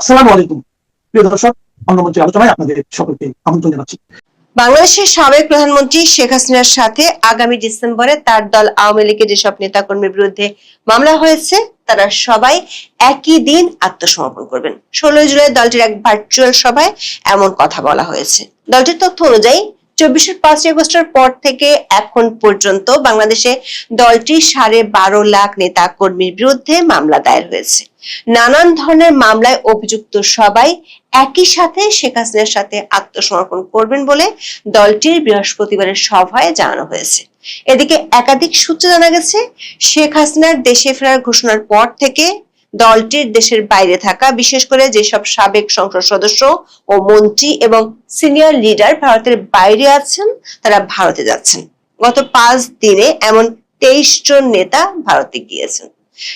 আসসালামু আলাইকুম প্রিয় দর্শক, অন্নমঞ্চের আলোচনায় আপনাদের সকলকে আমন্ত্রণ জানাচ্ছি। বাংলাদেশের সাবেক প্রধানমন্ত্রী শেখ হাসিনার সাথে আগামী ডিসেম্বরে তার দল আওয়ামী লীগের যেসব নেতাকর্মীর বিরুদ্ধে মামলা হয়েছে তারা সবাই একই দিন আত্মসমর্পণ করবেন। 16 জুলাই দলটির এক ভার্চুয়াল সভায় এমন কথা বলা হয়েছে। দলটির তথ্য অনুযায়ী 24 আগস্টের পর থেকে এখন পর্যন্ত বাংলাদেশে দলটির 12.5 লাখ নেতা কর্মীর বিরুদ্ধে মামলা দায়ের হয়েছে। নানান ধরনের মামলায় অভিযুক্ত সবাই একই সাথে শেখ হাসিনার সাথে আত্মসমর্পণ করবেন বলে দলটির বৃহস্পতিবারের সভায় জানানো হয়েছে। এদিকে একাধিক সূত্রে জানা গেছে, শেখ হাসিনার দেশে ফেরার ঘোষণার পর থেকে দলটির দেশের বাইরে থাকা বিশেষ করে যেসব সাবেক সংসদ সদস্য ও মন্ত্রী এবং সিনিয়র লিডার ভারতের বাইরে আছেন তারা ভারতে যাচ্ছেন। গত 5 দিনে এমন 23 জন নেতা ভারতে গিয়েছেন।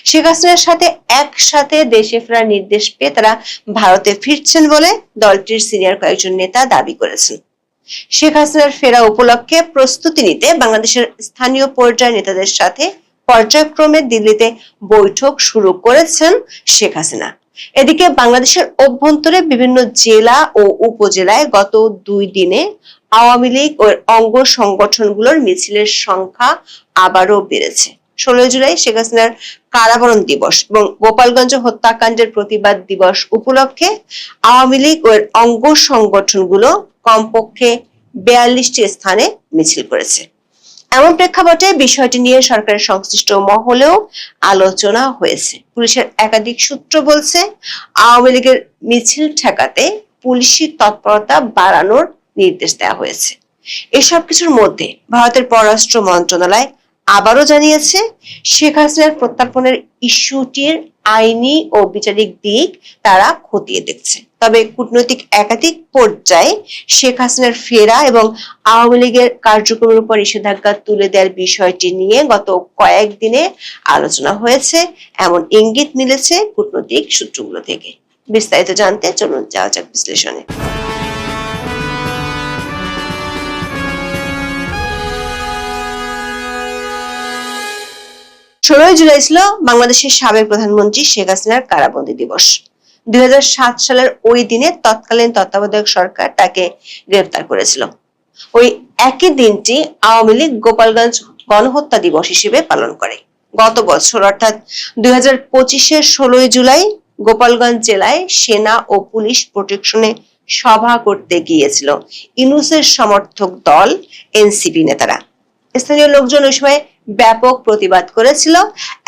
শেখ হাসিনার সাথে একসাথে দেশে ফেরার নির্দেশ পেয়ে তারা ভারতে ফিরছেন বলে দলটির সিনিয়র কয়েকজন নেতা দাবি করেছেন। শেখ হাসিনার ফেরা উপলক্ষে প্রস্তুতি নিতে বাংলাদেশের স্থানীয় পর্যায়ের নেতাদের সাথে পর্যায়ক্রমে দিল্লিতে বৈঠক শুরু করেছেন শেখ হাসিনা। এদিকে বাংলাদেশের অভ্যন্তরে বিভিন্ন জেলা ও উপজেলায় গত 2 দিনে আওয়ামী লীগ ও অঙ্গ সংগঠনগুলোর মিছিলের সংখ্যা আবারও বেড়েছে। 16 জুলাই শেখ হাসিনার কারাবরণ দিবস এবং গোপালগঞ্জ হত্যাকাণ্ডের প্রতিবাদ দিবস উপলক্ষে আওয়ামী লীগ ও অঙ্গ সংগঠনগুলো কমপক্ষে 42টি স্থানে মিছিল করেছে। এমন প্রেক্ষাপটে বিষয়টি নিয়ে সরকারের সংশ্লিষ্ট মহলেও আলোচনা হয়েছে। পুলিশের একাধিক সূত্র বলছে, আওয়ামী লীগের মিছিল ঠেকাতে পুলিশি তৎপরতা বাড়ানোর নির্দেশ দেওয়া হয়েছে। এসব কিছুর মধ্যে ভারতের পররাষ্ট্র মন্ত্রণালয় আবারও জানিয়েছে, শেখ হাসিনার প্রত্যর্পণের ইস্যুটির আইনি ও বিচারিক দিক তারা খতিয়ে দেখছে। তবে কূটনৈতিক একাধিক পর্যায়ে শেখ হাসিনার ফেরা এবং আওয়ামী লীগের কার্যক্রমের উপর নিষেধাজ্ঞা তুলে দেওয়ার বিষয়টি নিয়ে গত কয়েকদিনে আলোচনা হয়েছে, এমন ইঙ্গিত মিলেছে কূটনৈতিক সূত্রগুলো থেকে। বিস্তারিত জানতে চলুন যাওয়া যাক বিশ্লেষণে। 16 জুলাই ছিল বাংলাদেশের সাবেক প্রধানমন্ত্রী শেখ হাসিনার কারাবন্দী দিবস। 2007 সালের ওই দিনে তৎকালীন তত্ত্বাবধায়ক সরকার তাকে গ্রেফতার করেছিল। ওই একই দিনটি আওয়ামী লীগ গোপালগঞ্জ গণহত্যা দিবস হিসেবে পালন করে। গত বছর অর্থাৎ 2025-এর 16 জুলাই গোপালগঞ্জ জেলায় সেনা ও পুলিশ প্রোটেকশনে সভা করতে গিয়েছিল ইউনূসের সমর্থক দল এনসিপি নেতারা। স্থানীয় লোকজন ওই সময় ব্যাপক প্রতিবাদ করেছিল।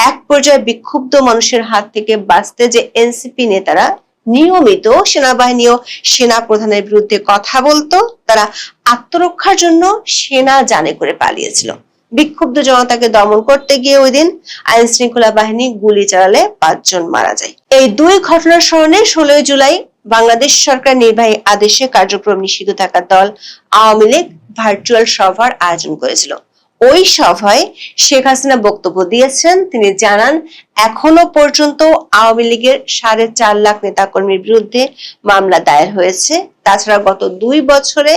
এক পর্যায়ে বিক্ষুব্ধ মানুষের হাত থেকে বাঁচতে যে এনসিপি নেতারা নিয়মিত সেনাবাহিনী ও সেনা প্রধানের বিরুদ্ধে কথা বলতো, তারা আত্মরক্ষার জন্য সেনা জানে করে পালিয়েছিল। বিক্ষুব্ধ জনতাকে দমন করতে গিয়ে ওই দিন আইন শৃঙ্খলা বাহিনী গুলি চালালে 5 জন মারা যায়। এই 2 ঘটনার স্মরণে 16 জুলাই বাংলাদেশ সরকার নির্বাহী আদেশে কার্যক্রম নিষিদ্ধ থাকা দল আওয়ামী লীগ ভার্চুয়াল সভার আয়োজন করেছিল। ওই সভায় শেখ হাসিনা বক্তব্য দিয়েছেন। তিনি জানান, এখনো পর্যন্ত আওয়ামী লীগের 4.5 লাখ নেতাকর্মীর বিরুদ্ধে মামলা দায়ের হয়েছে। তাছাড়া গত 2 বছরে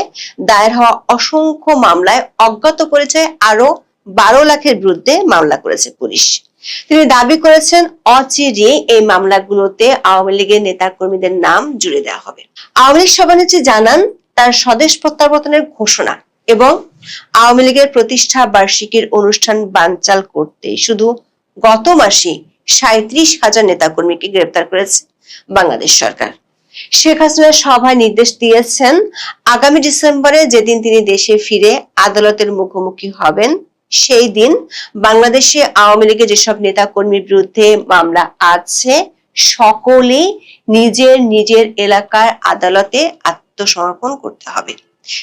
দায়ের হওয়া অসংখ্য মামলায় অজ্ঞাত পরিচয়ে আরো 12 লাখের বিরুদ্ধে মামলা করেছে পুলিশ। তিনি দাবি করেছেন, অচিরে এই মামলাগুলোতে আওয়ামী লীগের নেতাকর্মীদের নাম জুড়ে দেওয়া হবে। আওয়ামী লীগ সভানেত্রী জানান, তার স্বদেশ প্রত্যাবর্তনের ঘোষণা এবং আওয়ামী লীগের প্রতিষ্ঠা বার্ষিকীর অনুষ্ঠান বানচাল করতে শুধু গত মাসে 37,000 নেতাকর্মীকে গ্রেপ্তার করেছে বাংলাদেশ সরকার। শেখ হাসিনা সভায় নির্দেশ দিয়েছেন, আগামী ডিসেম্বরে যেদিন তিনি দেশে ফিরে আদালতের মুখোমুখি হবেন, সেই দিন বাংলাদেশে আওয়ামী লীগের যেসব নেতাকর্মীর বিরুদ্ধে মামলা আছে সকলেই নিজের নিজের এলাকার আদালতে আত্মসমর্পণ করতে হবে।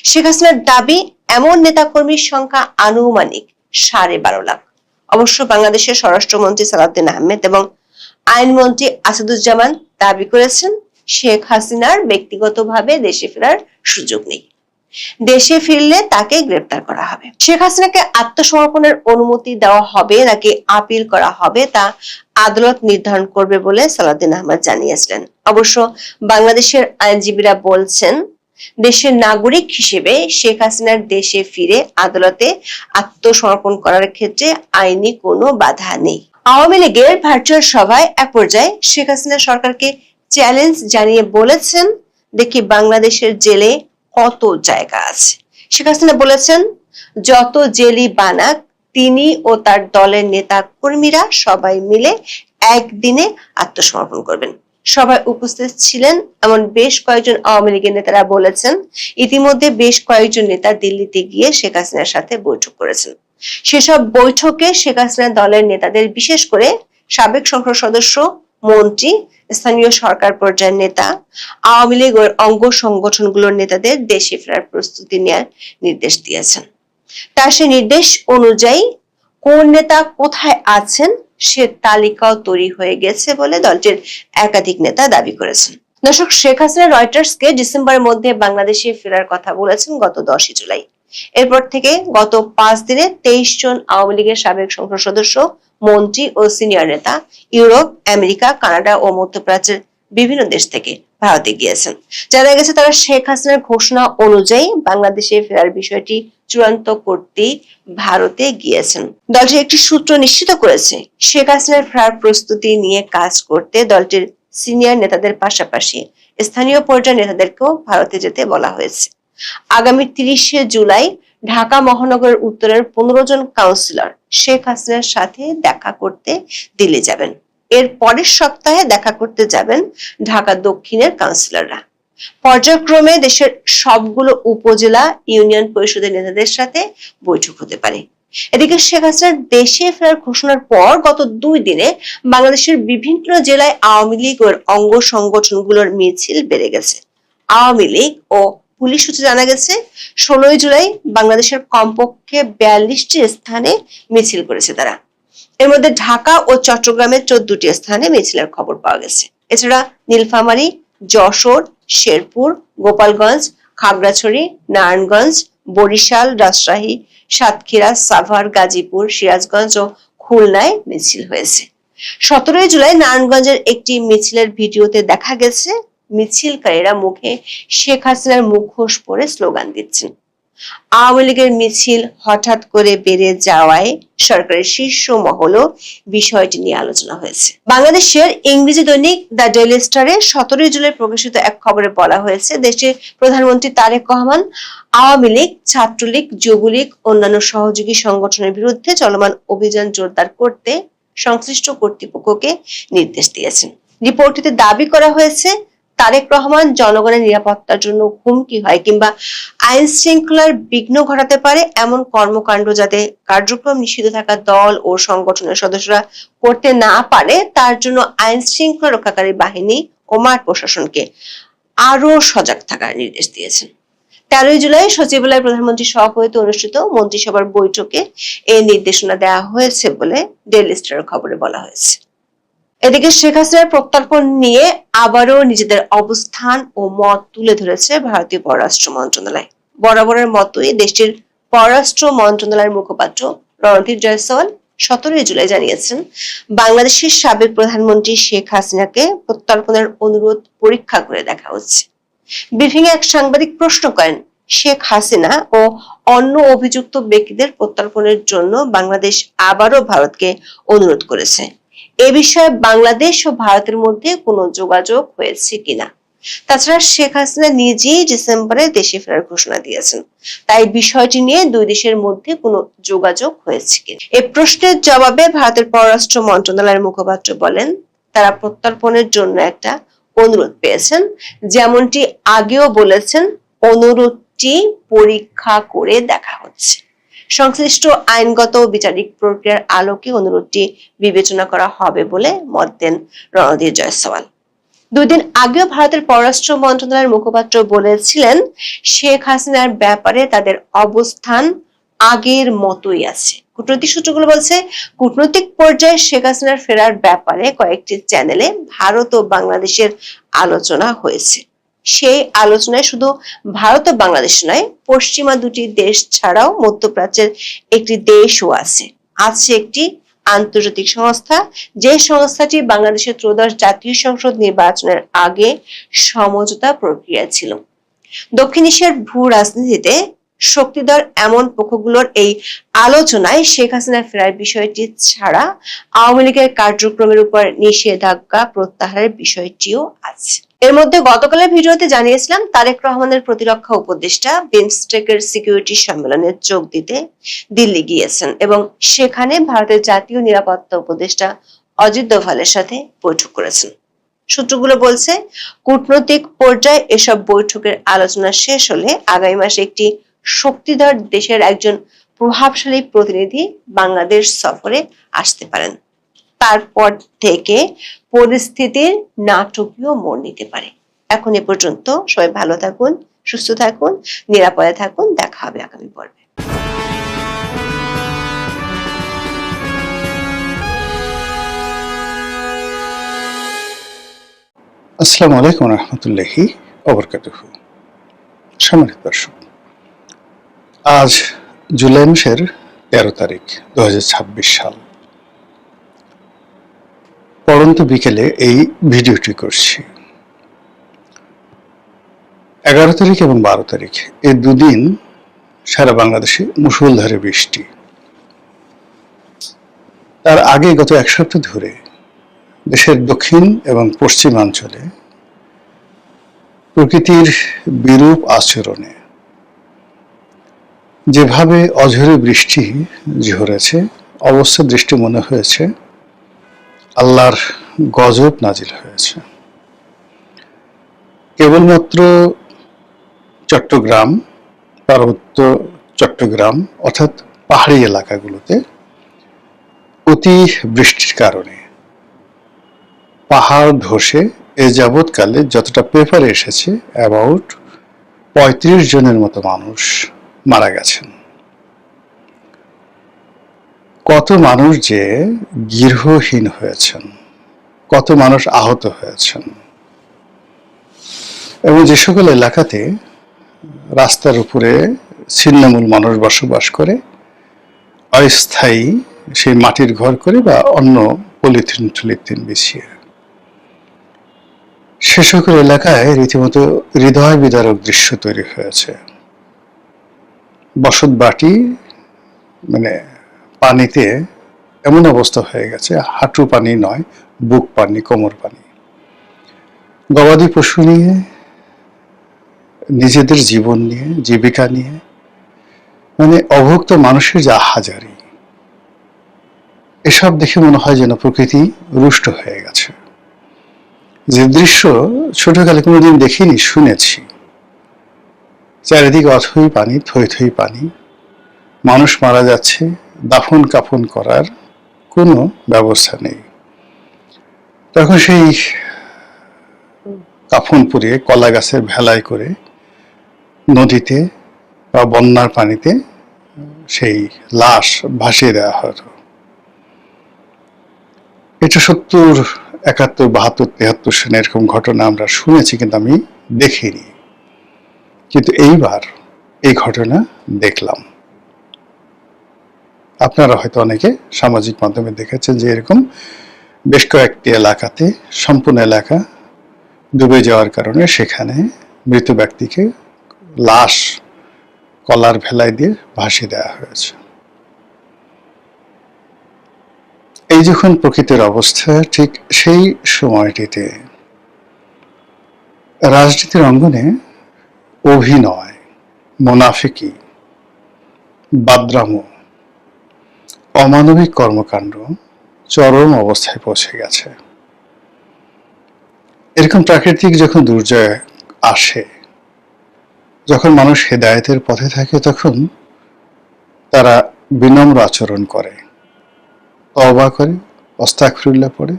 শেখ হাসিনার দাবি, এমন নেতাকর্মীর সংখ্যা আনুমানিক 12.5 লাখ। অবশ্য বাংলাদেশের স্বরাষ্ট্রমন্ত্রী সালাউদ্দিন আহমেদ এবং আইনমন্ত্রী আসাদুজ্জামান দাবি করেছেন, শেখ হাসিনার ব্যক্তিগতভাবে দেশে ফেরার সুযোগ নেই। দেশে ফিরলে তাকে গ্রেফতার করা হবে। শেখ হাসিনাকে আত্মসমর্পণের অনুমতি দেওয়া হবে নাকি আপিল করা হবে তা আদালত নির্ধারণ করবে বলে সালাউদ্দিন আহমেদ জানিয়েছিলেন। অবশ্য বাংলাদেশের আইনজীবীরা বলছেন, দেশের নাগরিক হিসেবে শেখ হাসিনার দেশে ফিরে আদালতে আত্মসমর্পণ করার ক্ষেত্রে আইনি কোনো বাধা নেই। আওয়ামী লীগের ভার্চুয়াল সভায় এক পর্যায়ে শেখ হাসিনা সরকারকে চ্যালেঞ্জ জানিয়ে বলেছেন, দেখি বাংলাদেশের জেলে কত জায়গা আছে। শেখ হাসিনা বলেছেন, যত জেলই বানাক তিনি ও তার দলের নেতা কর্মীরা সবাই মিলে একদিনে আত্মসমর্পণ করবেন। সভায় উপস্থিত ছিলেন এমন বেশ কয়েকজন আওয়ামী লীগের নেতারা বলেছেন, ইতিমধ্যে বেশ কয়েকজন নেতা দিল্লিতে গিয়ে শেখ হাসিনার সাথে বৈঠক করেছেন। সেসব বৈঠকে শেখ হাসিনা দলের নেতাদের, বিশেষ করে সাবেক সংসদ সদস্য, মন্ত্রী, স্থানীয় সরকার পর্যায়ের নেতা, আওয়ামী লীগ ও অঙ্গ সংগঠনগুলোর নেতাদের দেশে ফেরার প্রস্তুতি নেওয়ার নির্দেশ দিয়েছেন। তার সে নির্দেশ অনুযায়ী কোন নেতা কোথায় আছেন সে তালিকাও তৈরি হয়ে গেছে বলে দলটির একাধিক নেতা দাবি করেছেন। দর্শক, শেখ হাসিনা রয়টার্সকে ডিসেম্বরের মধ্যে বাংলাদেশে ফেরার কথা বলেছেন গত 10 জুলাই। এরপর থেকে গত 5 দিনে 23 জন আওয়ামী লীগের সাবেক সংসদ সদস্য, মন্ত্রী ও সিনিয়র নেতা ইউরোপ, আমেরিকা, কানাডা ও মধ্যপ্রাচ্যের বিভিন্ন দেশ থেকে ভারতে গিয়েছেন। জানা গেছে তারা শেখ হাসিনার ঘোষণা অনুযায়ী বাংলাদেশে ফেরার বিষয়টি চূড়ান্ত করতে ভারতে গিয়েছেন। দলটির একটি সূত্র নিশ্চিত করেছে, শেখ হাসিনার ফেরার প্রস্তুতি নিয়ে কাজ করতে দলটির সিনিয়র নেতাদের পাশাপাশি স্থানীয় পর্যায়ের নেতাদেরকেও ভারতে যেতে বলা হয়েছে। আগামী 30 জুলাই ঢাকা মহানগরের উত্তরের 15 জন কাউন্সিলর শেখ হাসিনার সাথে দেখা করতে দিল্লি যাবেন। এর পরের সপ্তাহে দেখা করতে যাবেন ঢাকা দক্ষিণের কাউন্সিলররা। পর্যায়ক্রমে দেশের সবগুলো উপজেলা, ইউনিয়ন পরিষদের নেতাদের সাথে বৈঠক হতে পারে। এদিকে শেখ হাসিনার দেশে ফেরার ঘোষণার পর গত 2 দিনে বাংলাদেশের বিভিন্ন জেলায় আওয়ামী লীগ ও অঙ্গ সংগঠনগুলোর মিছিল বেড়ে গেছে। আওয়ামী লীগ ও পুলিশ সূত্রে জানা গেছে, 16 জুলাই বাংলাদেশের কমপক্ষে 42টি স্থানে মিছিল করেছে তারা। এর মধ্যে ঢাকা ও চট্টগ্রামের 14টি স্থানে মিছিলের খবর পাওয়া গেছে। এছাড়া নীলফামারী, যশোর, শেরপুর, গোপালগঞ্জ, খাগড়াছড়ি, নারায়ণগঞ্জ, বরিশাল, রাজশাহী, সাতক্ষীরা, সাভার, গাজীপুর, সিরাজগঞ্জ ও খুলনায় মিছিল হয়েছে। 17 জুলাই নারায়ণগঞ্জের একটি মিছিলের ভিডিওতে দেখা গেছে মিছিলকারীরা মুখে শেখ হাসিনার মুখোশ পরে স্লোগান দিচ্ছেন। আওয়ামী লীগের মিছিল হঠাৎ করে বেড়ে যাওয়ায় সরকারের শীর্ষ মহলও বিষয়টি নিয়ে আলোচনা হয়েছে। বাংলাদেশের ইংরেজি দৈনিক দ্য ডেইলি স্টারে 17 জুলাই প্রকাশিত এক খবরে বলা হয়েছে, দেশের প্রধানমন্ত্রী তারেক রহমান আওয়ামী লীগ, ছাত্রলীগ, যুবলীগ, অন্যান্য সহযোগী সংগঠনের বিরুদ্ধে চলমান অভিযান জোরদার করতে সংশ্লিষ্ট কর্তৃপক্ষকে নির্দেশ দিয়েছেন। রিপোর্টটিতে দাবি করা হয়েছে, তারেক রহমান জনগণের নিরাপত্তার জন্য হুমকি হয় কিংবা আইন শৃঙ্খলার বিঘ্ন ঘটাতে পারে এমন কর্মকাণ্ড যাতে কার্যক্রম নিষিদ্ধ থাকা দল ও সংগঠনের সদস্যরা করতে না পারে, তার জন্য আইন শৃঙ্খলা রক্ষাকারী বাহিনী ও মাঠ প্রশাসনকে আরো সজাগ থাকার নির্দেশ দিয়েছেন। 13 জুলাই সচিবালয়ে প্রধানমন্ত্রীর সভাপতিত্বে অনুষ্ঠিত মন্ত্রিসভার বৈঠকে এই নির্দেশনা দেওয়া হয়েছে বলে ডেইলি স্টারের খবরে বলা হয়েছে। এদিকে শেখ হাসিনার প্রত্যর্পণ নিয়ে আবারও নিজেদের অবস্থান ও মত তুলে ধরেছে ভারতীয় পররাষ্ট্র মন্ত্রণালয়। বরাবরের মতোই দেশটির পররাষ্ট্র মন্ত্রণালয়ের মুখপাত্র রণধীর জয়সওয়াল 17 জুলাই জানিয়েছেন, বাংলাদেশের সাবেক প্রধানমন্ত্রী শেখ হাসিনাকে প্রত্যর্পণের অনুরোধ পরীক্ষা করে দেখা হচ্ছে। ব্রিফিং এ এক সাংবাদিক প্রশ্ন করেন, শেখ হাসিনা ও অন্য অভিযুক্ত ব্যক্তিদের প্রত্যর্পণের জন্য বাংলাদেশ আবারও ভারতকে অনুরোধ করেছে। এ বিষয়ে বাংলাদেশ ও ভারতের মধ্যে কোনো যোগাযোগ হয়েছে কিনা? তাছাড়া শেখ হাসিনা নিজেই ডিসেম্বরে দেশে ফেরার ঘোষণা দিয়েছেন, তাই বিষয়টি নিয়ে দুই দেশের মধ্যে কোনো যোগাযোগ হয়েছে কিনা? এই প্রশ্নের জবাবে ভারতের পররাষ্ট্র মন্ত্রণালয়ের মুখপাত্র বলেন, তারা প্রত্যর্পণের জন্য একটা অনুরোধ পেয়েছেন, যেমনটি আগেও বলেছেন অনুরোধটি পরীক্ষা করে দেখা হচ্ছে। সংশ্লিষ্ট আইনগত ও বিচারিক প্রক্রিয়ার আলোকে অনুরোধটি বিবেচনা করা হবে বলে মত দেন রণধীর জয়সওয়াল। 2 দিন আগেও ভারতের পররাষ্ট্র মন্ত্রণালয়ের মুখপাত্র বলেছিলেন, শেখ হাসিনার ব্যাপারে তাদের অবস্থান আগের মতোই আছে। কূটনৈতিক সূত্রগুলো বলছে, কূটনৈতিক পর্যায়ে শেখ হাসিনার ফেরার ব্যাপারে কয়েকটি চ্যানেলে ভারত ও বাংলাদেশের আলোচনা হয়েছে। সেই আলোচনায় শুধু ভারত ও বাংলাদেশ নয়, পশ্চিমা 2টি দেশ ছাড়াও মধ্যপ্রাচ্যের একটি দেশও আছে। আছে একটি আন্তর্জাতিক সংস্থা, যে সংস্থাটি বাংলাদেশের ত্রয়োদশ জাতীয় সংসদ নির্বাচনের আগে সমঝোতা প্রক্রিয়া ছিল। দক্ষিণ এশিয়ার ভূ রাজনীতিতে শক্তিধর এমন পক্ষগুলোর এই আলোচনায় শেখ হাসিনা ফেরার বিষয়টি ছাড়া আওয়ামী লীগের কার্যক্রমের উপর নিষেধাজ্ঞা প্রত্যাহারের বিষয়টিও আছে। এর মধ্যে গতকালের ভিডিওতে জানিয়েছিলাম তারেক রহমানের প্রতিরক্ষা উপদেষ্টা বিমস্টেকের সিকিউরিটি সম্মেলনে যোগ দিতে দিল্লি গিয়েছেন এবং সেখানে ভারতের জাতীয় নিরাপত্তা উপদেষ্টা অজিত দোভালের সাথে বৈঠক করেছেন। সূত্রগুলো বলছে, কূটনৈতিক পর্যায়ে এসব বৈঠকের আলোচনা শেষ হলে আগামী মাসে একটি শক্তিধর দেশের একজন প্রভাবশালী প্রতিনিধি বাংলাদেশ সফরে আসতে পারেন। তারপর থেকে পরিস্থিতির নাটকীয় মোড় নিতে পারে। এখন এ পর্যন্ত সবাই ভালো থাকুন, সুস্থ থাকুন, নিরাপদে থাকুন। দেখা হবে আগামী পর্বে। আসসালামু আলাইকুম রহমতুল্লাহি ওয়াবারাকাতুহু। সম্মানিত দর্শক, আজ জুলাই মাসের 13 তারিখ 2026 সাল। পড়ন্ত বিকেলে এই ভিডিওটি করছি। 11 তারিখ এবং 12 তারিখ এই দুদিন সারা বাংলাদেশে মুষলধারে বৃষ্টি। তার আগে গত এক সপ্তাহ ধরে দেশের দক্ষিণ এবং পশ্চিমাঞ্চলে প্রকৃতির বিরূপ আচরণে যেভাবে অঝরে বৃষ্টি ঝরেছে, অবস্থা দৃষ্টি মনে হয়েছে আল্লাহর গজব নাজিল হয়েছে। কেবলমাত্র চট্টগ্রাম, পার্বত্য চট্টগ্রাম অর্থাৎ পাহাড়ি এলাকাগুলোতে অতি বৃষ্টির কারণে পাহাড় ধসে এ যাবৎকালে যতটা পেপারে এসেছে অ্যাবাউট 35 জনের মতো মানুষ মারা গেছেন। কত মানুষ যে গৃহহীন হয়েছেন, কত মানুষ আহত হয়েছেন, এবং যে সকল এলাকাতে রাস্তার উপরে ছিন্নমূল মানুষ বসবাস করে, অস্থায়ী সেই মাটির ঘর করে বা অন্য পলিথিন বিছিয়ে, সে সকল এলাকায় রীতিমতো হৃদয় বিদারক দৃশ্য তৈরি হয়েছে। বসত বাটি মানে পানিতে এমন অবস্থা হয়ে গেছে, হাঁটু পানি নয়, বুক পানি, কোমর পানি। গবাদি পশু নিয়ে, নিজেদের জীবন নিয়ে, জীবিকা নিয়ে, মানে অভুক্ত মানুষের যা হাজারি, এসব দেখে মনে হয় যেন প্রকৃতি রুষ্ট হয়ে গেছে। যে দৃশ্য ছোটকালে কোনোদিন দেখিনি, শুনেছি। চারিদিকে অথই পানি, থই থই পানি, মানুষ মারা যাচ্ছে, দাফন কাফন করার কোনো ব্যবস্থা নেই। তখন সেই কাফন পুড়িয়ে কলা গাছের ভেলায় করে নদীতে বা বন্যার পানিতে সেই লাশ ভাসিয়ে দেওয়া হতো। এটা 70, 71, 72, 73 সালে এরকম ঘটনা আমরা শুনেছি, কিন্তু আমি দেখিনি। কিন্তু এইবার এই ঘটনা দেখলাম। আপনারা হয়তো অনেকে সামাজিক মাধ্যমে দেখেছেন যে এরকম বেশ কয়েকটি এলাকাতে সম্পূর্ণ এলাকা ডুবে যাওয়ার কারণে সেখানে মৃত ব্যক্তিকে লাশ কলার ভেলায় দিয়ে ভাসিয়ে দেওয়া হয়েছে। এই যখন প্রকৃতির অবস্থা, ঠিক সেই সময়টিতে রাজনীতির অঙ্গনে অভিনয়, মুনাফিকি, বাদরামো, অমানবিক কর্মকাণ্ড চরম অবস্থায় পৌঁছে গেছে। এরকম প্রাকৃতিক যখন দুর্যোগ আসে, যখন মানুষ হেদায়েতের পথে থাকে, তখন তারা বিনম্র আচরণ করে, তওবা করে, আস্তাগফিরুল্লাহ পড়ে,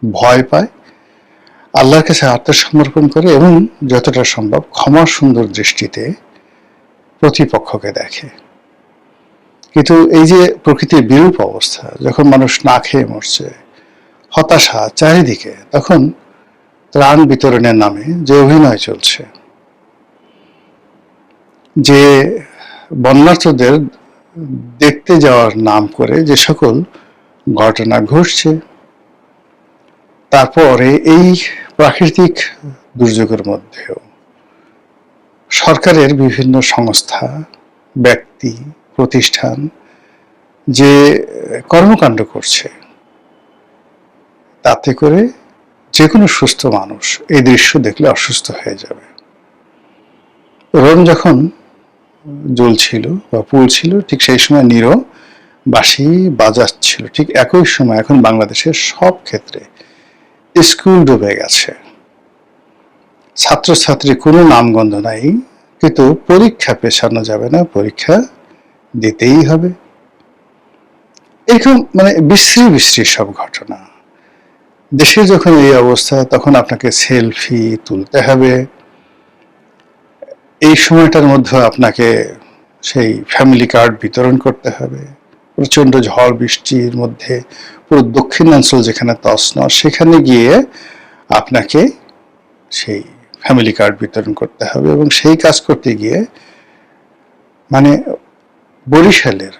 ভয় পায়, আল্লাহর কাছে আত্মসমর্পণ করে এবং যতটা সম্ভব ক্ষমা সুন্দর দৃষ্টিতে প্রতিপক্ষকে দেখে। কিন্তু এই যে প্রকৃতির বিরূপ অবস্থা, যখন মানুষ না খেয়ে মরছে, হতাশা চারিদিকে, তখন ত্রাণ বিতরণের নামে যে অভিনয় চলছে, যে বন্যার্থদের দেখতে যাওয়ার নাম করে যে সকল ঘটনা ঘটছে, তারপরে এই প্রাকৃতিক দুর্যোগের মধ্যেও সরকারের বিভিন্ন সংস্থা, ব্যক্তি, প্রতিষ্ঠান যে কর্মকাণ্ড করছে, তাতে করে যে কোনো সুস্থ মানুষ এই দৃশ্য দেখলে অসুস্থ হয়ে যাবে। রোম যখন জ্বলছিল বা পুড়ছিল, ঠিক সেই সময় নীরব বাঁশি বাজাচ্ছিল। ঠিক একই সময় এখন বাংলাদেশের সব ক্ষেত্রে স্কুল ডুবে গেছে, ছাত্রছাত্রী কোনো নামগন্ধ নাই, কিন্তু পরীক্ষা পেছানো যাবে না, পরীক্ষা দিতেই হবে। এরকম মানে বিশ্রী বিশ্রী সব ঘটনা। দেশে যখন এই অবস্থা, তখন আপনাকে সেলফি তুলতে হবে। এই সময়টার মধ্যে আপনাকে সেই ফ্যামিলি কার্ড বিতরণ করতে হবে। প্রচন্ড ঝড় বৃষ্টির মধ্যে পুরো দক্ষিণাঞ্চল যেখানে তছনছ, সেখানে গিয়ে আপনাকে সেই ফ্যামিলি কার্ড বিতরণ করতে হবে। এবং সেই কাজ করতে গিয়ে মানে বরিশালের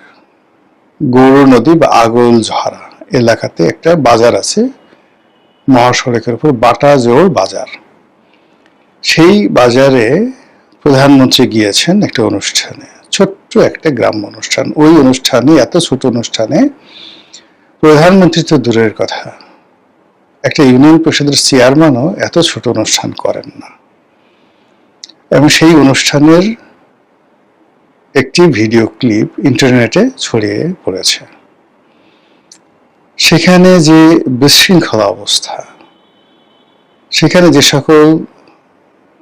গৌর নদী বা আগল ঝরা এলাকাতে একটা বাজার আছে, মহাসড়কের উপর বাটাজোড় বাজার। সেই বাজারে প্রধানমন্ত্রী গিয়েছেন একটা অনুষ্ঠানে, ছোট্ট একটা গ্রাম্য অনুষ্ঠান। ওই অনুষ্ঠানে, এত ছোট অনুষ্ঠানে প্রধানমন্ত্রী তো দূরের কথা, একটা ইউনিয়ন পরিষদের চেয়ারম্যানও এত ছোট অনুষ্ঠান করেন না। এবং সেই অনুষ্ঠানের একটি ভিডিও ক্লিপ ইন্টারনেটে ছড়িয়ে পড়েছে। সেখানে যে বিশৃঙ্খলা অবস্থা, সেখানে যে সকল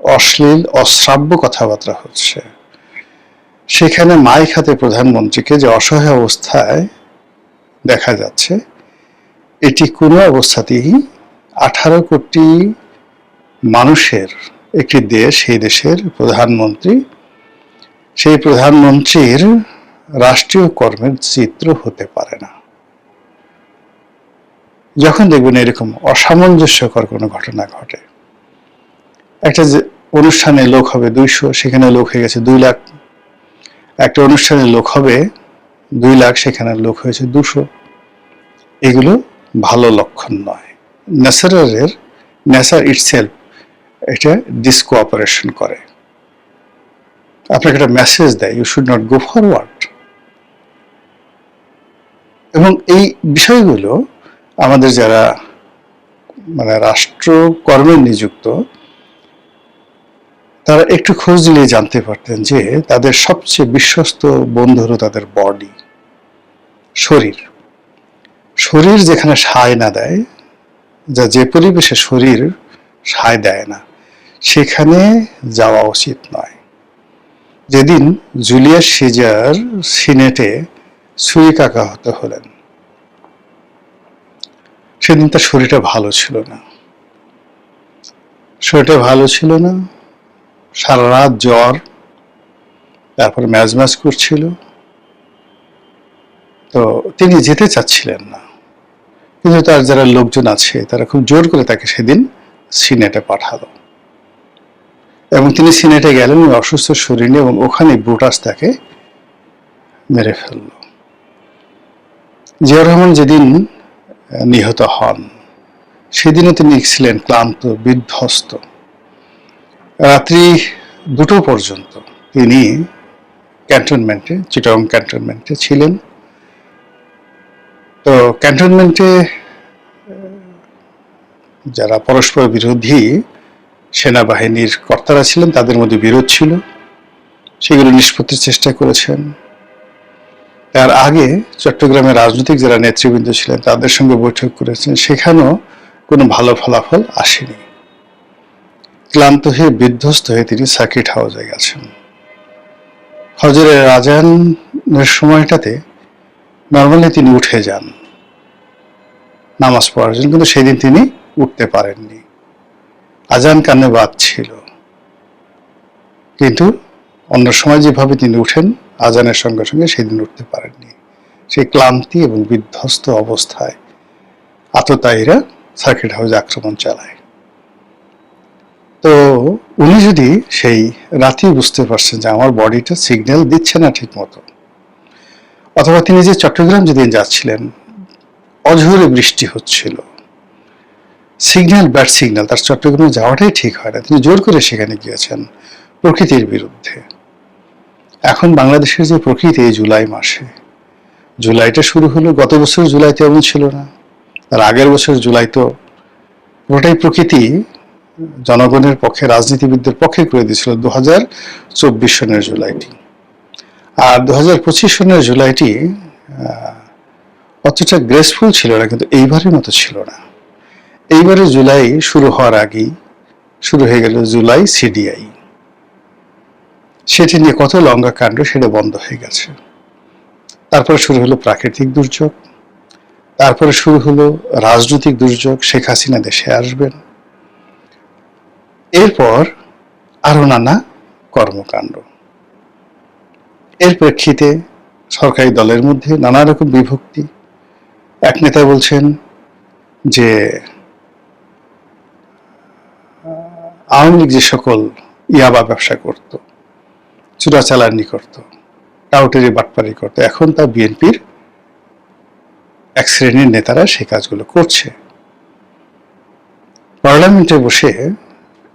অশ্লীল অশ্রাব্য কথাবার্তা হচ্ছে, সেখানে মাইক হাতে প্রধানমন্ত্রীকে যে অসহায় অবস্থায় দেখা যাচ্ছে, এটি কোনো অবস্থাতেই 18 কোটি মানুষের একটি দেশ, সেই দেশের প্রধানমন্ত্রী, সেই প্রধানমন্ত্রীর রাষ্ট্রীয় কর্মের চিত্র হতে পারে না। যখন দেখবেন এরকম অসামঞ্জস্যকর কোনো ঘটনা ঘটে, একটা যে অনুষ্ঠানে লোক হবে 200, সেখানে লোক হয়ে গেছে 2 লাখ। একটা অনুষ্ঠানে লোক হবে 2 লাখ, সেখানে লোক হয়েছে 200। এগুলো ভালো লক্ষণ নয়। নেচার ইটসেলফ এটা ডিসকোঅপারেশন করে, আপনাকে একটা মেসেজ দেয়, you should not go forward. এবং এই বিষয়গুলো আমাদের যারা মানে রাষ্ট্র কর্মে নিযুক্ত, তারা একটু খোঁজ নিয়ে জানতে পারতেন যে তাদের সবচেয়ে বিশ্বস্ত বন্ধু হলো তাদের বডি, শরীর। শরীর যেখানে সায় না দেয়, যে পরিবেশে শরীর সায় দেয় না, সেখানে যাওয়া উচিত নয়। যেদিন জুলিয়াস সিজার সিনেটে ছুরিকাঘাত হলেন, সেদিন তার শরীরটা ভালো ছিল না, সারা রাত জ্বর, তারপর ম্যাজম্যাজ করছিল। তো তিনি যেতে চাচ্ছিলেন না, কিন্তু তার যারা লোকজন আছে তারা খুব জোর করে তাকে সেদিন সিনেটে পাঠালো। এবং তিনি সিনেটে গেলেন অসুস্থ শরীর নিয়ে, এবং ওখানে ব্রুটাস তাকে মেরে ফেলল। জিয়াউর রহমান যেদিন নিহত হন, সেদিনও তিনি ছিলেন ক্লান্ত, বিধ্বস্ত। রাত্রি 2টো পর্যন্ত তিনি ক্যান্টনমেন্টে, চিটাগং ক্যান্টনমেন্টে ছিলেন। তো ক্যান্টনমেন্টে যারা পরস্পর বিরোধী সেনাবাহিনীর কর্তারা ছিলেন, তাদের মধ্যে বিরোধ ছিল, সেগুলো নিষ্পত্তির চেষ্টা করেছেন। তার আগে চট্টগ্রামের রাজনৈতিক যারা নেতৃবৃন্দ ছিলেন, তাদের সঙ্গে বৈঠক করেছেন, সেখানেও কোনো ভালো ফলাফল আসেনি। ক্লান্ত হয়ে, বিধ্বস্ত হয়ে তিনি সার্কিট হাউসে গেছেন। ফজরের আজানের সময়টাতে নর্মালি তিনি উঠে যান নামাজ পড়ার জন্য, কিন্তু সেদিন তিনি উঠতে পারেননি। আজান কানে বাজছিল, কিন্তু অন্য সময় যেভাবে তিনি উঠেন আজানের সঙ্গে সঙ্গে, সেদিন উঠতে পারেননি। সেই ক্লান্তি এবং বিধ্বস্ত অবস্থায় আততায়ীরা সার্কিট হাউসে আক্রমণ চালায়। তো উনি যদি সেই রাতেই বুঝতে পারছেন যে আমার বডিটা সিগন্যাল দিচ্ছে না ঠিক মতো, অথবা তিনি যে চট্টগ্রাম যেদিন যাচ্ছিলেন, অঝোরে বৃষ্টি হচ্ছিল, সিগন্যাল ব্যাড সিগন্যাল, তার চট্টগ্রামে যাওয়াটাই ঠিক হয় না, তিনি জোর করে সেখানে গিয়েছেন প্রকৃতির বিরুদ্ধে। এখন বাংলাদেশের যে প্রকৃতি এই জুলাই মাসে, জুলাইটা শুরু হলো, গত বছর জুলাইতে এমন ছিল না, তার আগের বছর জুলাই তো পুরোটাই প্রকৃতি জনগণের পক্ষে, রাজনীতিবিদদের পক্ষে করে দিয়েছিল 2024 সনের জুলাইটি। আর 2025 সনের জুলাইটি অতটা গ্রেসফুল ছিল না, কিন্তু এইবারের মতো ছিল না। এইবারে জুলাই শুরু হওয়ার আগেই শুরু হয়ে গেল জুলাই সিডিআই। সেটি নিয়ে কত লঙ্কা কাণ্ড, সেটা বন্ধ হয়ে গেছে। তারপরে শুরু হলো প্রাকৃতিক দুর্যোগ, তারপরে শুরু হলো রাজনৈতিক দুর্যোগ, শেখ হাসিনা দেশে আসবেন, এরপর আরো নানা কর্মকাণ্ড। এর প্রেক্ষিতে সরকারি দলের মধ্যে নানা রকম বিভক্তি। এক নেতা বলছেন যে আওয়ামী লীগ যে সকল ইয়াবা ব্যবসা করত, চোরাচালানি করত, টাউটারি বাটপারি করত, এখন তা বিএনপির এক শ্রেণীর নেতারা সেই কাজগুলো করছে। পার্লামেন্টে বসে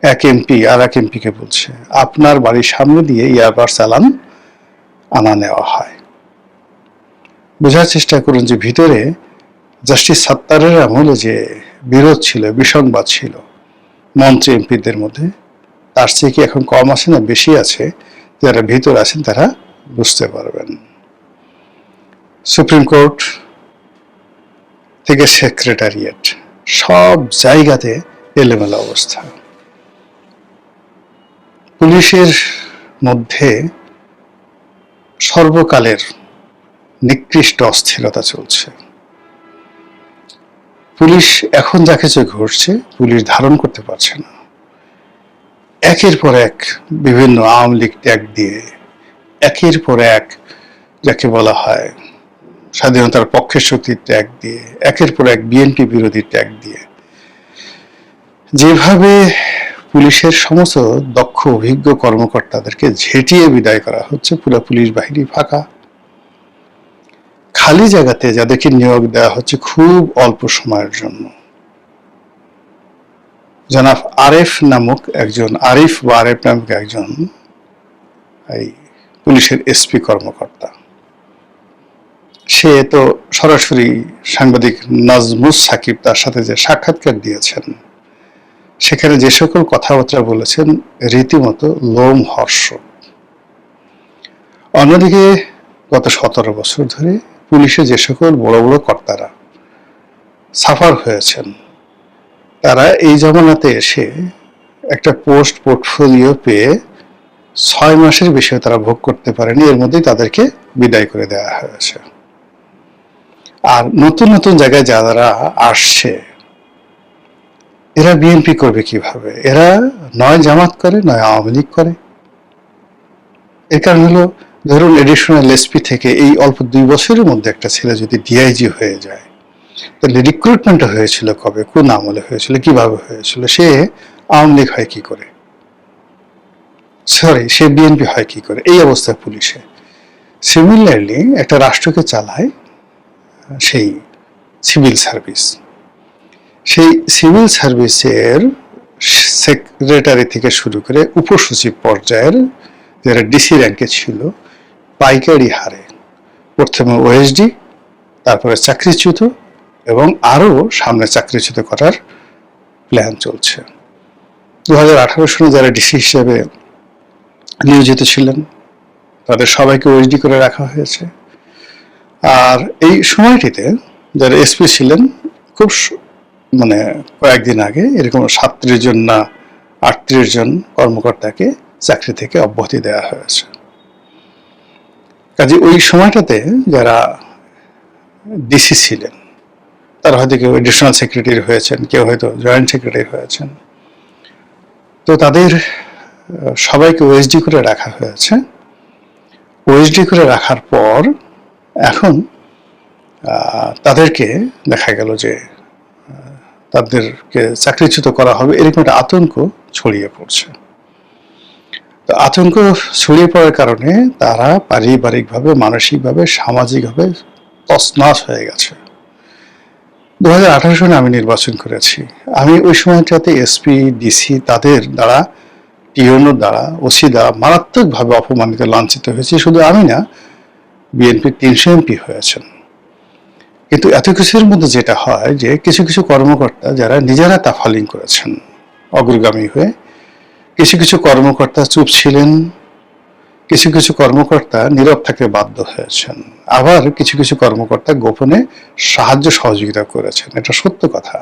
এক এমপি আর এক এমপিকে বলছে আপনার বাড়ির সামনে দিয়ে ইয়াবার চালান আনা নেওয়া হয়। বোঝার চেষ্টা করুন যে ভিতরে জাস্টিস সাত্তারের আমলে যে বিরোধ ছিল, বিসংবাদ ছিল মন্ত্রী এমপিদের মধ্যে, তার চেয়ে কি এখন কম আছে না বেশি আছে? যারা ভিতর আছেন তারা বুঝতে পারবেন। সুপ্রিম কোর্ট থেকে সেক্রেটারিয়েট, সব জায়গাতে এলোমেলো অবস্থা। পুলিশের মধ্যে সর্বকালের নিকৃষ্ট অস্থিরতা চলছে। পুলিশ এখন যা কিছু ঘটছে, পুলিশ ধারণ করতে পারছে না। একের পর এক বিভিন্ন আওয়ামী লীগ ট্যাগ দিয়ে, একের পর এক যাকে বলা হয় স্বাধীনতার পক্ষের শক্তির ট্যাগ দিয়ে, একের পর এক বিএনপি বিরোধী ট্যাগ দিয়ে, যেভাবে পুলিশের সমস্ত দক্ষ অভিজ্ঞ কর্মকর্তাদেরকে ঝেঁটিয়ে বিদায় করা হচ্ছে, পুরো পুলিশ বাহিনী ফাঁকা। খালি জায়গাতে যাদেরকে নিয়োগ দেওয়া হচ্ছে খুব অল্প সময়ের জন্য। জনাব আরিফ নামক একজন এই পুলিশের এসপি কর্মকর্তা, সে তো সরাসরি সাংবাদিক নাজমুস সাকিব তার সাথে যে সাক্ষাৎকার দিয়েছেন, সেখানে যে সকল কথাবার্তা বলেছেন রীতিমতো লোমহর্ষক। অন্যদিকে গত 17 বছর ধরে পুলিশে যে সকল বড় বড় কর্তারা সাফার হয়েছেন, তারা এই জামানাতে এসে একটা পোস্ট পোর্টফোলিও পেয়ে 6 মাসের বেশি তারা ভোগ করতে পারেনি, এর মধ্যেই তাদেরকে বিদায় করে দেওয়া হয়েছে। আর নতুন নতুন জায়গায় যারা আসছে, এরা বিএনপি করবে কিভাবে? এরা নয় জামাত করে, নয় আওয়ামী লীগ করে। এর কারণ হলো, ধরুন এডিশনাল এসপি থেকে এই অল্প 2 বছরের মধ্যে একটা ছেলে যদি ডিআইজি হয়ে যায়, তাহলে রিক্রুটমেন্টটা হয়েছিল কবে, কোন আমলে হয়েছিল, কিভাবে হয়েছিল? সে আওয়ামী লীগ হয় কি করে, সে বিএনপি হয় কি করে? এই অবস্থায় পুলিশে। সিমিলারলি একটা রাষ্ট্রকে চালায় সেই সিভিল সার্ভিস। সেই সিভিল সার্ভিসের সেক্রেটারি থেকে শুরু করে উপসচিব পর্যায়ের যারা ডিসি র্যাঙ্কে ছিল, পাইকারি হারে প্রথমে ওএসডি, তারপরে চাকরিচ্যুত, এবং আরো সামনে চাকরিচ্যুত করার প্ল্যান চলছে। 2018 সালে যারা ডিসি হিসেবে নিয়োজিত ছিলেন, তাদের সবাইকে ওএসডি করে রাখা হয়েছে। আর এই সময়টিতে যারা এসপি ছিলেন, খুব কয়েকদিন আগে এরকম 37 জন না 38 জন কর্মকর্তাকে চাকরি থেকে অব্যাহতি দেওয়া হয়েছে। কাজে ওই সময়টাতে যারা ডিসি ছিলেন, তারা হয়তো কেউ এডিশনাল সেক্রেটারি হয়েছেন, কেউ হয়তো জয়েন্ট সেক্রেটারি হয়েছেন, তো তাদের সবাইকে ওএসডি করে রাখা হয়েছে। ওএসডি করে রাখার পর এখন তাদেরকে দেখা গেল যে তাদেরকে চাকরিচ্যুত করা হবে, এরকম একটা আতঙ্ক ছড়িয়ে পড়ছে। তো আতঙ্ক ছড়িয়ে পড়ার কারণে তারা পারিবারিকভাবে, মানসিকভাবে, সামাজিকভাবে তছনছ হয়ে গেছে। 2018 সালে আমি নির্বাচন করেছি। আমি ওই সময়টাতে এসপি, ডিসি তাদের দ্বারা টিওনোর দ্বারা, ওসি দ্বারা মারাত্মকভাবে অপমানিত, লাঞ্ছিত হয়েছে। শুধু আমি না, বিএনপির 300 এমপি হয়েছেন। কিন্তু এত কিছুর মধ্যে যেটা হয় যে কিছু কিছু কর্মকর্তা যারা নিজেরা তাফালিং করেছেন অগ্রগামী হয়ে, কিছু কিছু কর্মকর্তা চুপ ছিলেন, কিছু কিছু কর্মকর্তা নীরব থাকতে বাধ্য হয়েছেন, আবার কিছু কিছু কর্মকর্তা গোপনে সাহায্য সহযোগিতা করেছেন। এটা সত্য কথা।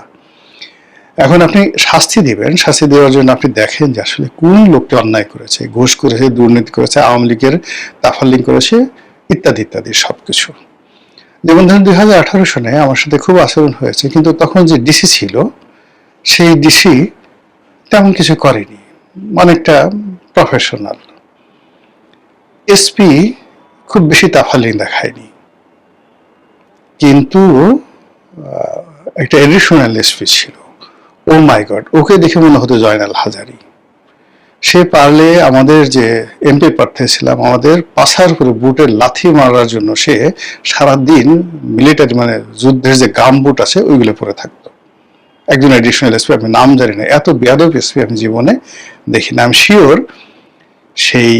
এখন আপনি শাস্তি দিবেন, শাস্তি দেওয়ার জন্য আপনি দেখেন যে আসলে কোন লোকটি অন্যায় করেছে, ঘুষ করেছে, দুর্নীতি করেছে, আওয়ামী লীগের তাফালিং করেছে, ইত্যাদি ইত্যাদি সবকিছু। যেমন ধরুন 2018 সনে আমার সাথে খুব আচরণ হয়েছে, কিন্তু তখন যে ডিসি ছিল সেই ডিসি তেমন কিছু করেনি, অনেকটা প্রফেশনাল। এসপি খুব বেশি তাফালিং দেখায়নি, কিন্তু একটা এডিশনাল এসপি ছিল, ও মাই গড, ওকে দেখে মনে হতো জয়নাল হাজারি। সে পারলে আমাদের যে এমপি প্রার্থী ছিলাম, আমাদের পাছার উপরে বুটের লাথি মারার জন্য সে সারাদিন মিলিটারি মানে যুদ্ধের যে গাম বুট আছে ওইগুলো পরে থাকতো। একজন এডিশনাল এসপি, আমি নাম জানি না, এত বেয়াদব এসপি আমি জীবনে দেখি না। আমি শিওর সেই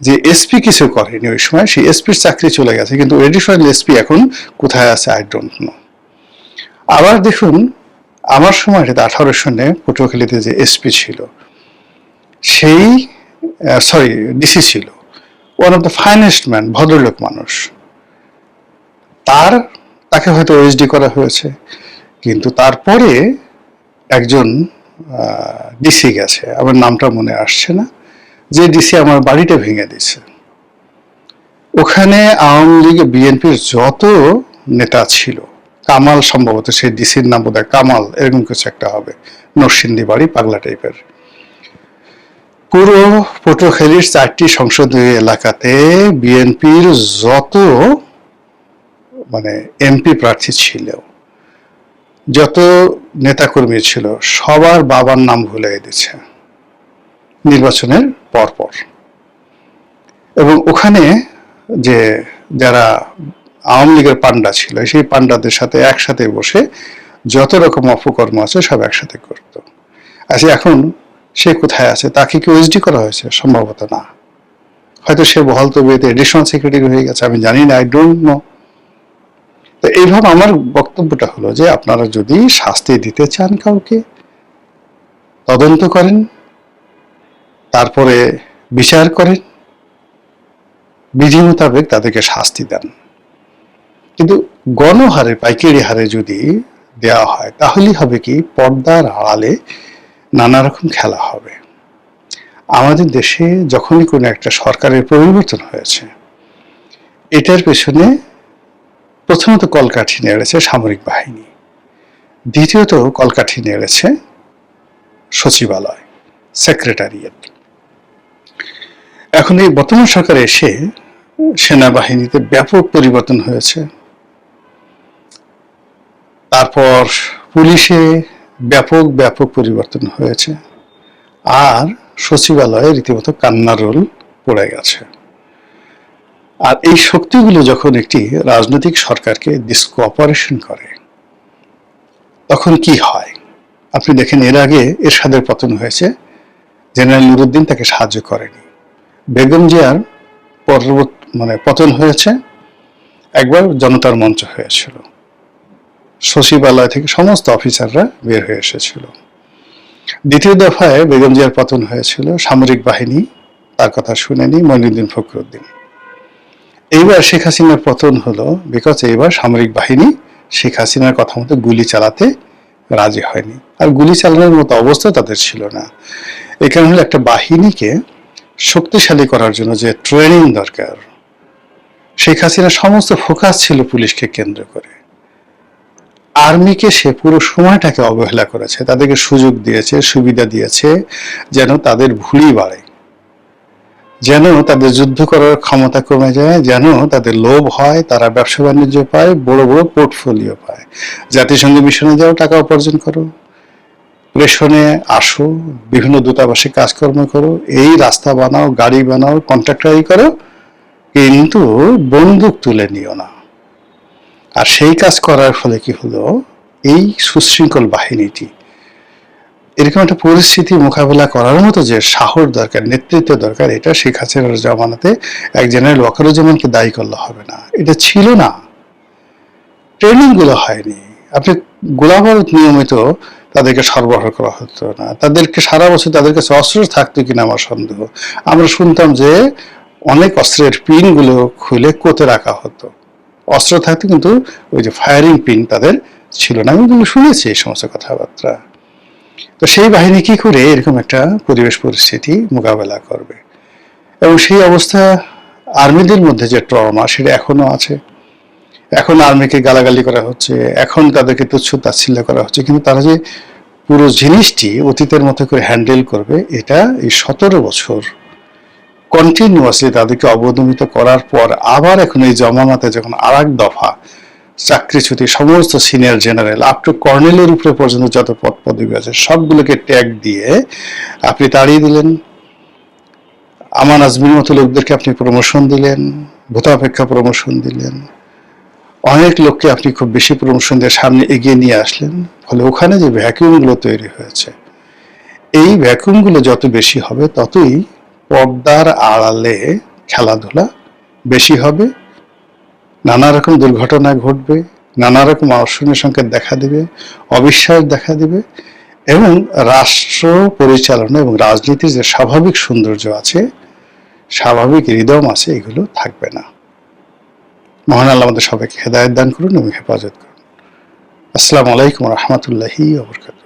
যে এসপি কিছু করেনি ওই সময়, সেই এসপির চাকরি চলে গেছে, কিন্তু এডিশনাল এসপি এখন কোথায় আছে আই ডোন্ট নো। আবার দেখুন আমার সময় 18 সনে পটুয়াখালীতে যে এসপি ছিল, সেই ডিসি ছিল, one of the finest man, ভদ্রলোক মানুষ। তাকে হয়তো ওএসডি করা হয়েছে, কিন্তু তারপরে একজন ডিসি গেছে, আমার নামটা মনে আসছে না, যে ডিসি আমার বাড়িটা ভেঙে দিয়েছে। ওখানে আওয়ামী লীগ বিএনপির যত নেতা ছিল, কামাল সম্ভবত সেই ডিসির নাম বোধহয় কামাল, এরকম কিছু একটা হবে, নরসিংদী বাড়ি, পাগলা টাইপের। পুরো পটুয়াখালীর 4টি সংসদীয় এলাকাতে বিএনপির যত মানে এমপি প্রার্থী ছিল, যত নেতাকর্মী ছিল, সবার বাবার নাম ভুলে দিচ্ছে নির্বাচনের পরপর। এবং ওখানে যে যারা আওয়ামী লীগের পান্ডা ছিল, সেই পান্ডাদের সাথে একসাথে বসে যত রকম অপকর্ম আছে সব একসাথে করত। আচ্ছা, এখন সে কোথায় আছে? তাকে কি ওএসডি করা হয়েছে? সম্ভবত না, হয়তো সে বহাল তবিয়তে এডিশনাল সেক্রেটারি হয়ে গেছে, আমি জানি না, আই ডোন্ট নো। তো এইভাবে আমার বক্তব্যটা হলো যে আপনারা যদি শাস্তি দিতে চান কাউকে, তদন্ত করেন, তারপরে বিচার করেন, বিধি মোতাবেক তাদেরকে শাস্তি দেন। কিন্তু গণহারে, পাইকারি হারে যদি দেওয়া হয়, তাহলেই হবে কি, পর্দার আড়ালে নানা রকম খেলা হবে। আমাদের দেশে যখনই কোনো একটা সরকারের পরিবর্তন হয়েছে, এটার পেছনে প্রথমত কলকাঠি নেড়েছে সামরিক বাহিনী, দ্বিতীয়ত কলকাঠি নেড়েছে সচিবালয়, সেক্রেটারিয়েট। এখন এই বর্তমান সরকার এসে সেনাবাহিনীতে ব্যাপক পরিবর্তন হয়েছে, তারপর পুলিশে ব্যাপক ব্যাপক পরিবর্তন হয়েছে, আর সচিবালয়ে রীতিমতো কান্নার রোল পড়ে গেছে। আর এই শক্তিগুলো যখন একটি রাজনৈতিক সরকারকে ডিসকোঅপারেশন করে, তখন কি হয় আপনি দেখেন। এর আগে এরশাদের পতন হয়েছে, জেনারেল নুরুদ্দিন তাকে সাহায্য করেনি। বেগম জিয়ার পতন হয়েছে, একবার জনতার মঞ্চ হয়েছিল, সচিবালয় থেকে সমস্ত অফিসাররা বের হয়ে এসেছিল। দ্বিতীয় দফায় বেগম জিয়ার পতন হয়েছিল, সামরিক বাহিনী তার কথা শুনেনি, মঈনুদ্দিন ফখরুদ্দিন। এইবার শেখ হাসিনার পতন হলো বিকজ এইবার সামরিক বাহিনী শেখ হাসিনার কথা মতো গুলি চালাতে রাজি হয়নি, আর গুলি চালানোর মতো অবস্থা তাদের ছিল না। এই কারণে একটা বাহিনীকে শক্তিশালী করার জন্য যে ট্রেনিং দরকার, শেখ হাসিনার সমস্ত ফোকাস ছিল পুলিশকে কেন্দ্র করে। আর্মিকে সে পুরো সময়টাকে অবহেলা করেছে, তাদেরকে সুযোগ দিয়েছে, সুবিধা দিয়েছে, যেন তাদের ভুলই বাড়ে, যেন তাদের যুদ্ধ করার ক্ষমতা কমে যায়, যেন তাদের লোভ হয়, তারা ব্যবসা বাণিজ্য পায়, বড় বড় পোর্টফোলিও পায়। জাতিসংঘ মিশনে যাও, টাকা উপার্জন করো, প্রেষণে আসো, বিভিন্ন দূতাবাসে কাজকর্ম করো, এই রাস্তা বানাও, গাড়ি বানাও, কন্ট্রাক্টারি করো, কিন্তু বন্দুক তুলে নিও না। আর সেই কাজ করার ফলে কি হলো, এই সুশৃঙ্খল বাহিনীটি এরকম একটা পরিস্থিতি মোকাবেলা করার মতো যে সাহস দরকার, নেতৃত্ব দরকার, এটা শেখ হাসিনার জমানাতে এক জেনারেল ওয়াকারুজ্জামানকে দায়ী করলে হবে না। এটা ছিল না, ট্রেনিং গুলো হয়নি। আপনি গোলাবারুদ নিয়মিত তাদেরকে সরবরাহ করা হতো না, তাদেরকে সারা বছর তাদের কাছে অস্ত্র থাকতো কিনা আমার সন্দেহ। আমরা শুনতাম যে অনেক অস্ত্রের পিন গুলো খুলে কোতে রাখা হতো, অস্ত্র থাকতো কিন্তু ওই যে ফায়ারিং পিন তাদের ছিল না। আমি কিন্তু শুনেছি এই সমস্ত কথাবার্তা। তো সেই বাহিনী কি করে এরকম একটা পরিবেশ পরিস্থিতি মোকাবেলা করবে? এবং সেই অবস্থা আর্মিদের মধ্যে যে ট্রমা সেটা এখনো আছে। এখন আর্মিকে গালাগালি করা হচ্ছে, এখন তাদেরকে তুচ্ছ তাচ্ছিল্য করা হচ্ছে, কিন্তু তারা যে পুরো জিনিসটি অতীতের মতো করে হ্যান্ডেল করবে, এটা এই 17 বছর কন্টিনিউয়াসলি তাদেরকে অবদমিত করার পর আবার এখন এই জমানাতে যখন আর এক দফা চাকরিচ্যুতি সমস্ত সিনিয়র জেনারেল আপ টু কর্নেলের উপরে পর্যন্ত যত পদ পদবি আছে সবগুলোকে ট্যাগ দিয়ে আপনি তাড়িয়ে দিলেন। আমান আজমির মতো লোকদেরকে আপনি প্রমোশন দিলেন, ভূতাপেক্ষা প্রমোশন দিলেন, অনেক লোককে আপনি খুব বেশি প্রমোশন দিয়ে সামনে এগিয়ে নিয়ে আসলেন। ফলে ওখানে যে ভ্যাকুয়ামগুলো তৈরি হয়েছে, এই ভ্যাকুয়ামগুলো যত বেশি হবে ততই পর্দার আড়ালে খেলাধুলা বেশি হবে, নানা রকম দুর্ঘটনা ঘটবে, নানা রকম অশূন্য সংকেত দেখা দিবে, অবিশ্বাস দেখা দিবে, এবং রাষ্ট্র পরিচালনা এবং রাজনীতির যে স্বাভাবিক সৌন্দর্য আছে, স্বাভাবিক রিদম আছে, এগুলো থাকবে না। মহান আল্লাহ আমাদের সবাইকে হেদায়েত দান করুন এবং হেফাজত করুন। আসসালামু আলাইকুম ওয়া রাহমাতুল্লাহি ওয়া বারাকাতুহু।